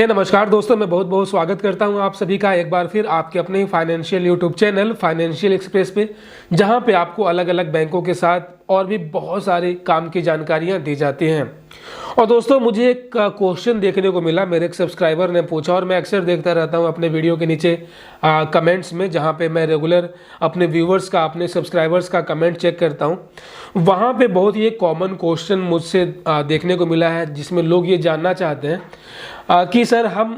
नमस्कार दोस्तों, मैं बहुत बहुत स्वागत करता हूं आप सभी का एक बार फिर आपके अपने ही financial YouTube channel Financial Express पे, जहां पे आपको अलग अलग बैंकों के साथ और भी बहुत सारे काम की जानकारियां दी जाती हैं। और दोस्तों, मुझे एक क्वेश्चन देखने को मिला, मेरे एक सब्सक्राइबर ने पूछा और मैं अक्सर देखता रहता हूं अपने वीडियो के नीचे कमेंट्स में, जहां पे मैं रेगुलर अपने व्यूवर्स का, अपने सब्सक्राइबर्स का कमेंट चेक करता हूं। वहां पे बहुत ही कॉमन क्वेश्चन मुझसे देखने को मिला है, जिसमें लोग ये जानना चाहते हैं कि सर हम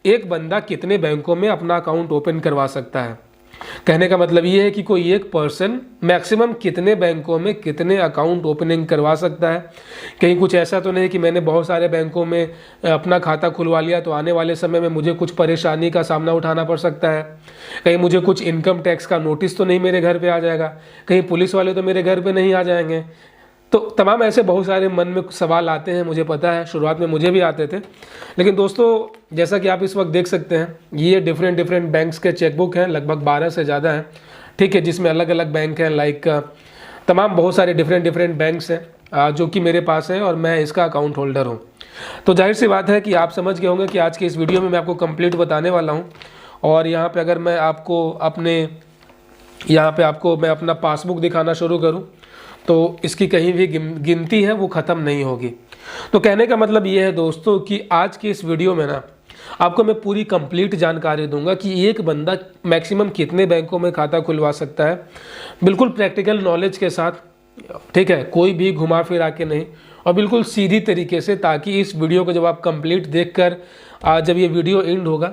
एक बंदा कितने बैंकों में अपना अकाउंट ओपन करवा सकता है। कहने का मतलब ये है कि कोई एक पर्सन मैक्सिमम कितने बैंकों में कितने अकाउंट ओपनिंग करवा सकता है। कहीं कुछ ऐसा तो नहीं कि मैंने बहुत सारे बैंकों में अपना खाता खुलवा लिया तो आने वाले समय में मुझे कुछ परेशानी का सामना उठाना पड़ सकता है। कहीं मुझे कुछ इनकम टैक्स का नोटिस तो नहीं मेरे घर पे आ जाएगा, कहीं पुलिस वाले तो मेरे घर पे नहीं आ जाएंगे। तो तमाम ऐसे बहुत सारे मन में सवाल आते हैं, मुझे पता है, शुरुआत में मुझे भी आते थे। लेकिन दोस्तों, जैसा कि आप इस वक्त देख सकते हैं, ये डिफरेंट बैंक्स के चेकबुक हैं, लगभग 12 से ज़्यादा हैं, ठीक है, जिसमें अलग अलग बैंक हैं, लाइक तमाम बहुत सारे डिफरेंट बैंक्स हैं जो कि मेरे पास हैं और मैं इसका अकाउंट होल्डर हूँ। तो जाहिर सी बात है कि आप समझ गए होंगे कि आज के इस वीडियो में मैं आपको कंप्लीट बताने वाला हूँ। और यहाँ पर अगर मैं आपको मैं अपना पासबुक दिखाना शुरू करूँ तो इसकी कहीं भी गिनती है वो ख़त्म नहीं होगी। तो कहने का मतलब ये है दोस्तों कि आज की इस वीडियो में ना आपको मैं पूरी कंप्लीट जानकारी दूंगा कि एक बंदा मैक्सिमम कितने बैंकों में खाता खुलवा सकता है, बिल्कुल प्रैक्टिकल नॉलेज के साथ, ठीक है, कोई भी घुमा फिरा के नहीं, और बिल्कुल सीधी तरीके से, ताकि इस वीडियो को जब आप कंप्लीट देखकर जब ये वीडियो एंड होगा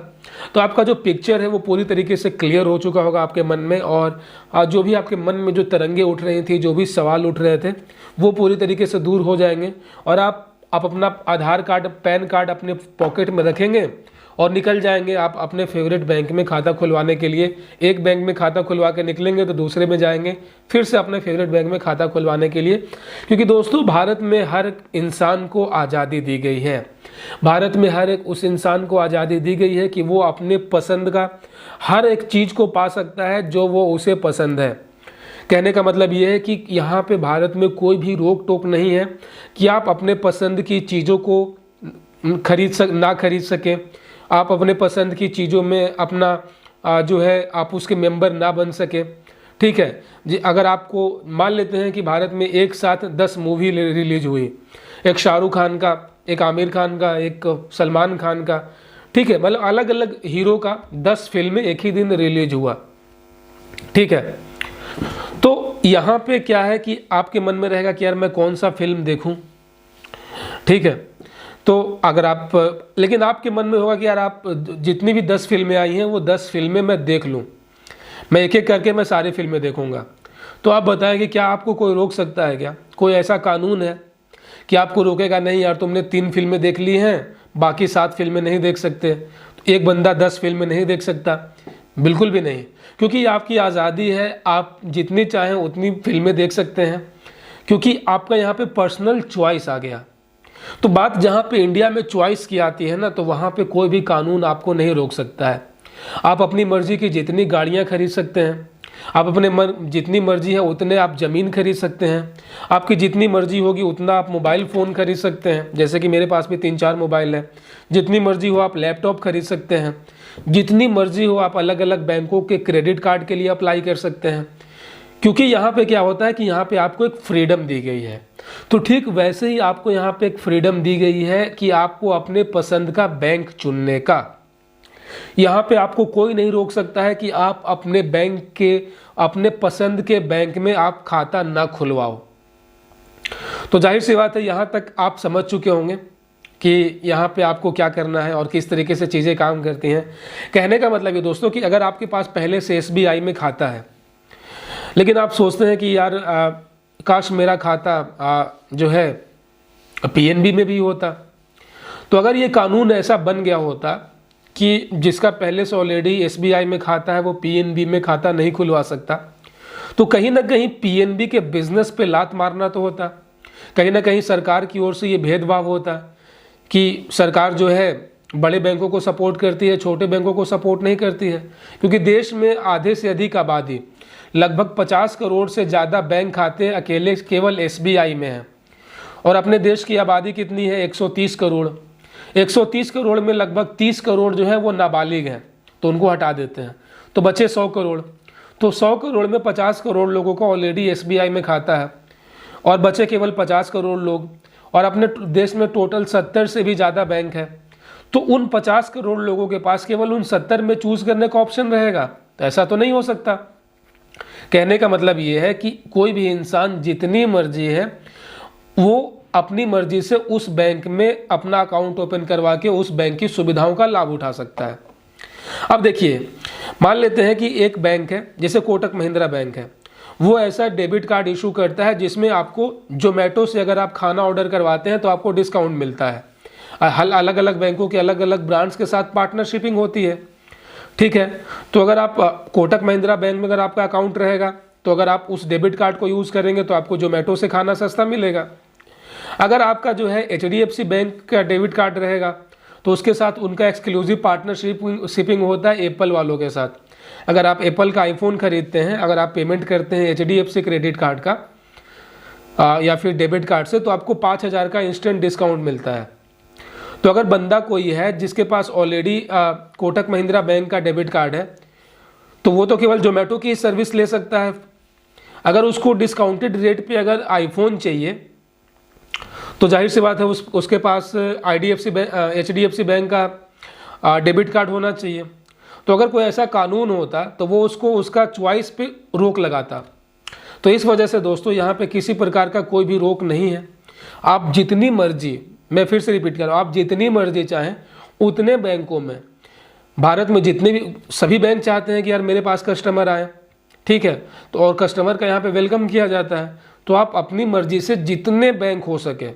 तो आपका जो पिक्चर है वो पूरी तरीके से क्लियर हो चुका होगा आपके मन में। और जो भी आपके मन में जो तरंगे उठ रही थी, जो भी सवाल उठ रहे थे, वो पूरी तरीके से दूर हो जाएंगे। और आप अपना आधार कार्ड, पैन कार्ड अपने पॉकेट में रखेंगे और निकल जाएंगे आप अपने फेवरेट बैंक में खाता खुलवाने के लिए। एक बैंक में खाता खुलवा के निकलेंगे तो दूसरे में जाएंगे फिर से अपने फेवरेट बैंक में खाता खुलवाने के लिए। क्योंकि दोस्तों, भारत में हर इंसान को आज़ादी दी गई है। भारत में हर एक उस इंसान को आज़ादी दी गई है कि वो अपने पसंद का हर एक चीज़ को पा सकता है जो वो उसे पसंद है। कहने का मतलब ये है कि यहाँ पे भारत में कोई भी रोक टोक नहीं है कि आप अपने पसंद की चीज़ों को ना खरीद सकें, आप अपने पसंद की चीज़ों में अपना जो है आप उसके मेंबर ना बन सके, ठीक है जी। अगर आपको मान लेते हैं कि भारत में एक साथ 10 मूवी रिलीज हुई, एक शाहरुख खान का, एक आमिर खान का, एक सलमान खान का, ठीक है, मतलब अलग अलग हीरो का 10 फिल्में एक ही दिन रिलीज हुआ, ठीक है। तो यहाँ पे क्या है कि आपके मन में रहेगा कि यार मैं कौन सा फिल्म देखूं, ठीक है। तो अगर आप, लेकिन आपके मन में होगा कि यार आप जितनी भी 10 फिल्में आई हैं वो 10 फिल्में मैं देख लूं, मैं एक एक करके मैं सारी फिल्में देखूंगा। तो आप बताएं कि क्या आपको कोई रोक सकता है? क्या कोई ऐसा कानून है कि आपको रोकेगा? नहीं यार, तुमने 3 फिल्में देख ली हैं, बाकी 7 फिल्में नहीं देख सकते। तो एक बंदा 10 फिल्में नहीं देख सकता? बिल्कुल भी नहीं, क्योंकि आपकी आज़ादी है, आप जितनी चाहें उतनी फिल्में देख सकते हैं, क्योंकि आपका यहाँ पे पर्सनल चॉइस आ गया। तो बात जहाँ पे इंडिया में चॉइस की आती है ना, तो वहाँ पे कोई भी कानून आपको नहीं रोक सकता है। आप अपनी मर्जी की जितनी गाड़ियाँ खरीद सकते हैं, आप अपने जितनी मर्जी है उतने आप ज़मीन खरीद सकते हैं, आपकी जितनी मर्जी होगी उतना आप मोबाइल फ़ोन खरीद सकते हैं, जैसे कि मेरे पास भी 3-4 मोबाइल है। जितनी मर्जी हो आप लैपटॉप खरीद सकते हैं, जितनी मर्जी हो आप अलग अलग बैंकों के क्रेडिट कार्ड के लिए अप्लाई कर सकते हैं। क्योंकि यहाँ पे क्या होता है कि यहाँ पे आपको एक फ्रीडम दी गई है। तो ठीक वैसे ही आपको यहाँ पे एक फ्रीडम दी गई है कि आपको अपने पसंद का बैंक चुनने का। यहाँ पे आपको कोई नहीं रोक सकता है कि आप अपने बैंक के, अपने पसंद के बैंक में आप खाता ना खुलवाओ। तो जाहिर सी बात है, यहाँ तक आप समझ चुके होंगे कि यहाँ पे आपको क्या करना है और किस तरीके से चीज़ें काम करती हैं। कहने का मतलब ये दोस्तों कि अगर आपके पास पहले से SBI में खाता है, लेकिन आप सोचते हैं कि यार काश मेरा खाता जो है PNB में भी होता, तो अगर ये कानून ऐसा बन गया होता कि जिसका पहले से ऑलरेडी SBI में खाता है वो PNB में खाता नहीं खुलवा सकता, तो कहीं ना कहीं PNB के बिजनेस पे लात मारना तो होता। कहीं ना कहीं सरकार की ओर से ये भेदभाव होता कि सरकार जो है बड़े बैंकों को सपोर्ट करती है, छोटे बैंकों को सपोर्ट नहीं करती है। क्योंकि देश में आधे से अधिक आबादी, लगभग 50 करोड़ से ज़्यादा बैंक खाते केवल SBI में हैं। और अपने देश की आबादी कितनी है? 130 करोड़। 130 करोड़ में लगभग 30 करोड़ जो है वो नाबालिग हैं, तो उनको हटा देते हैं, तो बचे 100 करोड़। तो 100 करोड़ में 50 करोड़ लोगों का ऑलरेडी SBI में खाता है और बचे केवल 50 करोड़ लोग, और अपने देश में टोटल 70 से भी ज़्यादा बैंक है। तो उन 50 करोड़ लोगों के पास केवल उन 70 में चूज करने का ऑप्शन रहेगा? तो ऐसा तो नहीं हो सकता। कहने का मतलब ये है कि कोई भी इंसान जितनी मर्जी है वो अपनी मर्जी से उस बैंक में अपना अकाउंट ओपन करवा के उस बैंक की सुविधाओं का लाभ उठा सकता है। अब देखिए, मान लेते हैं कि एक बैंक है, जैसे कोटक महिंद्रा बैंक है, वो ऐसा डेबिट कार्ड इशू करता है जिसमें आपको जोमेटो से अगर आप खाना ऑर्डर करवाते हैं तो आपको डिस्काउंट मिलता है। अलग अलग बैंकों के अलग अलग ब्रांड्स के साथ पार्टनरशिपिंग होती है, ठीक है। तो अगर आप कोटक महिंद्रा बैंक में अगर आपका अकाउंट रहेगा तो अगर आप उस डेबिट कार्ड को यूज़ करेंगे तो आपको जोमेटो से खाना सस्ता मिलेगा। अगर आपका जो है HDFC बैंक का डेबिट कार्ड रहेगा तो उसके साथ उनका एक्सक्लूसिव पार्टनरशिपिंग होता है एप्पल वालों के साथ। अगर आप एप्पल का आईफोन खरीदते हैं, अगर आप पेमेंट करते हैं HDFC क्रेडिट कार्ड का या फिर डेबिट कार्ड से, तो आपको 5,000 का इंस्टेंट डिस्काउंट मिलता है। तो अगर बंदा कोई है जिसके पास ऑलरेडी कोटक महिंद्रा बैंक का डेबिट कार्ड है तो वो तो केवल जोमेटो की सर्विस ले सकता है। अगर उसको डिस्काउंटेड रेट पे अगर आईफोन चाहिए तो जाहिर सी बात है उसके पास HDFC बैंक का डेबिट कार्ड होना चाहिए। तो अगर कोई ऐसा कानून होता तो वो उसको उसका चॉइस पे रोक लगाता। तो इस वजह से दोस्तों यहाँ पे किसी प्रकार का कोई भी रोक नहीं है। आप जितनी मर्जी, मैं फिर से रिपीट कर रहा हूँ, आप जितनी मर्जी चाहें उतने बैंकों में, भारत में जितने भी सभी बैंक चाहते हैं कि यार मेरे पास कस्टमर आए, ठीक है, तो और कस्टमर का यहाँ पे वेलकम किया जाता है। तो आप अपनी मर्जी से जितने बैंक हो सके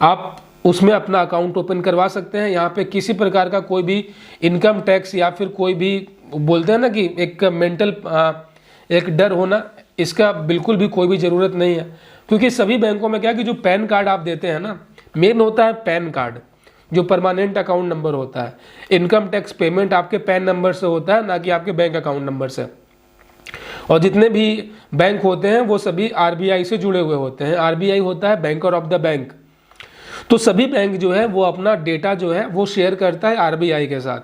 आप उसमें अपना अकाउंट ओपन करवा सकते हैं। यहाँ पे किसी प्रकार का कोई भी इनकम टैक्स या फिर कोई भी, बोलते हैं ना कि एक मेंटल एक डर होना, इसका बिल्कुल भी कोई भी ज़रूरत नहीं है। क्योंकि सभी बैंकों में क्या है कि जो पैन कार्ड आप देते हैं ना, मेन होता है पैन कार्ड, जो परमानेंट अकाउंट नंबर होता है। इनकम टैक्स पेमेंट आपके पैन नंबर से होता है, ना कि आपके बैंक अकाउंट नंबर से। और जितने भी बैंक होते हैं वो सभी RBI से जुड़े हुए होते हैं। RBI होता है बैंकर ऑफ द बैंक। तो सभी बैंक जो है वो अपना डेटा जो है वो शेयर करता है RBI के साथ,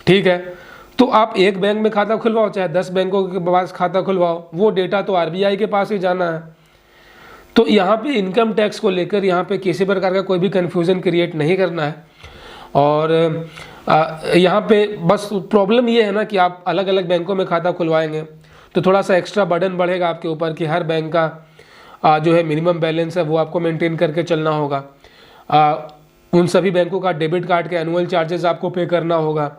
ठीक है। तो आप एक बैंक में खाता खुलवाओ चाहे 10 बैंकों के पास खाता खुलवाओ, वो डेटा तो RBI के पास ही जाना है। तो यहाँ पे इनकम टैक्स को लेकर यहाँ पे किसी प्रकार का कोई भी कन्फ्यूज़न क्रिएट नहीं करना है। और यहाँ पे बस प्रॉब्लम ये है ना कि आप अलग अलग बैंकों में खाता खुलवाएंगे तो थोड़ा सा एक्स्ट्रा बर्डन बढ़ेगा आपके ऊपर कि हर बैंक का जो है मिनिमम बैलेंस है वो आपको मेंटेन करके चलना होगा। उन सभी बैंकों का डेबिट कार्ड के एनुअल चार्जेस आपको पे करना होगा।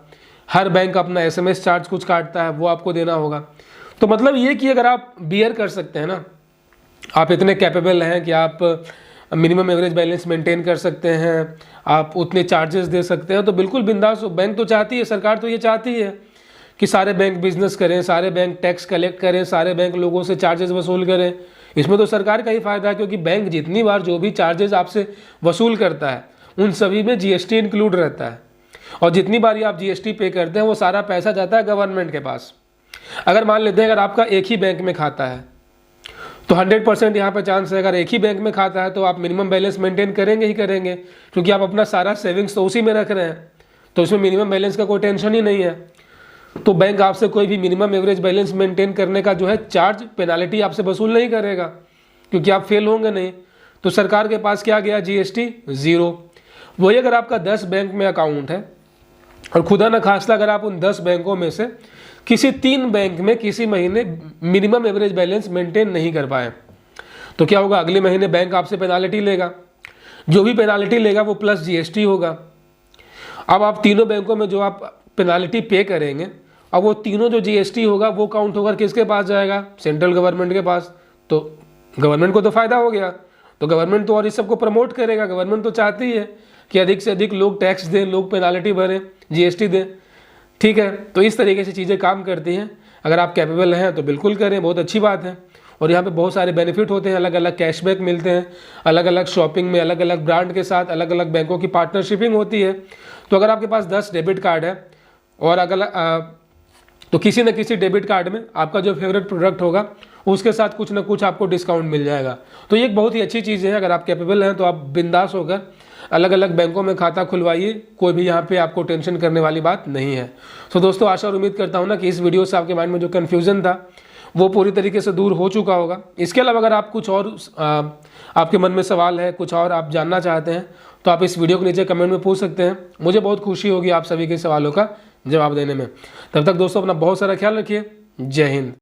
हर बैंक अपना SMS चार्ज कुछ काटता है, वो आपको देना होगा। तो मतलब ये कि अगर आप बियर कर सकते हैं ना, आप इतने कैपेबल हैं कि आप मिनिमम एवरेज बैलेंस मेंटेन कर सकते हैं, आप उतने चार्जेस दे सकते हैं, तो बिल्कुल बिंदास हो। बैंक तो चाहती है, सरकार तो ये चाहती है कि सारे बैंक बिजनेस करें, सारे बैंक टैक्स कलेक्ट करें, सारे बैंक लोगों से चार्जेस वसूल करें। इसमें तो सरकार का ही फायदा है, क्योंकि बैंक जितनी बार जो भी चार्जेस आपसे वसूल करता है उन सभी में GST इंक्लूड रहता है। और जितनी बार आप GST पे करते हैं वो सारा पैसा जाता है गवर्नमेंट के पास। अगर मान लेते हैं अगर आपका एक ही बैंक में खाता है तो 100% यहाँ पर चांस है, अगर एक ही बैंक में खाता है तो आप मिनिमम बैलेंस मेंटेन करेंगे ही करेंगे, क्योंकि आप अपना सारा सेविंग्स तो उसी में रख रहे हैं, तो उसमें मिनिमम बैलेंस का कोई टेंशन ही नहीं है। तो बैंक आपसे कोई भी मिनिमम एवरेज बैलेंस मेंटेन करने का जो है चार्ज पेनाल्टी आपसे वसूल नहीं करेगा, क्योंकि आप फेल होंगे नहीं। तो सरकार के पास क्या गया? GST zero. वही अगर आपका 10 बैंक में अकाउंट है और खुदा न खास्ता अगर आप उन 10 बैंकों में से किसी 3 बैंक में किसी महीने मिनिमम एवरेज बैलेंस मेंटेन नहीं कर पाए, तो क्या होगा? अगले महीने बैंक आपसे पेनाल्टी लेगा। जो भी पेनाल्टी लेगा वो प्लस GST होगा। अब आप तीनों बैंकों में जो आप पेनाल्टी पे करेंगे, अब वो तीनों जो GST होगा वो काउंट होकर किसके पास जाएगा? सेंट्रल गवर्नमेंट के पास। तो गवर्नमेंट को तो फ़ायदा हो गया, तो गवर्नमेंट तो और इस सबको प्रमोट करेगा। गवर्नमेंट तो चाहती है कि अधिक से अधिक लोग टैक्स दें, लोग पेनाल्टी भरें, GST दें, ठीक है। तो इस तरीके से चीज़ें काम करती हैं। अगर आप कैपेबल हैं तो बिल्कुल करें, बहुत अच्छी बात है। और यहाँ पे बहुत सारे बेनिफिट होते हैं, अलग अलग कैशबैक मिलते हैं, अलग अलग शॉपिंग में अलग अलग ब्रांड के साथ अलग अलग बैंकों की पार्टनरशिपिंग होती है। तो अगर आपके पास 10 डेबिट कार्ड है और अगर तो किसी न किसी डेबिट कार्ड में आपका जो फेवरेट प्रोडक्ट होगा उसके साथ कुछ ना कुछ आपको डिस्काउंट मिल जाएगा। तो ये एक बहुत ही अच्छी चीज़ है। अगर आप कैपेबल हैं तो आप बिंदास होकर अलग अलग बैंकों में खाता खुलवाइए, कोई भी यहाँ पे आपको टेंशन करने वाली बात नहीं है। तो दोस्तों आशा और उम्मीद करता हूँ ना कि इस वीडियो से आपके माइंड में जो कन्फ्यूज़न था वो पूरी तरीके से दूर हो चुका होगा। इसके अलावा अगर आप कुछ और आपके मन में सवाल है, कुछ और आप जानना चाहते हैं, तो आप इस वीडियो के नीचे कमेंट में पूछ सकते हैं। मुझे बहुत खुशी होगी आप सभी के सवालों का जवाब देने में। तब तक दोस्तों अपना बहुत सारा ख्याल रखिए। जय हिंद।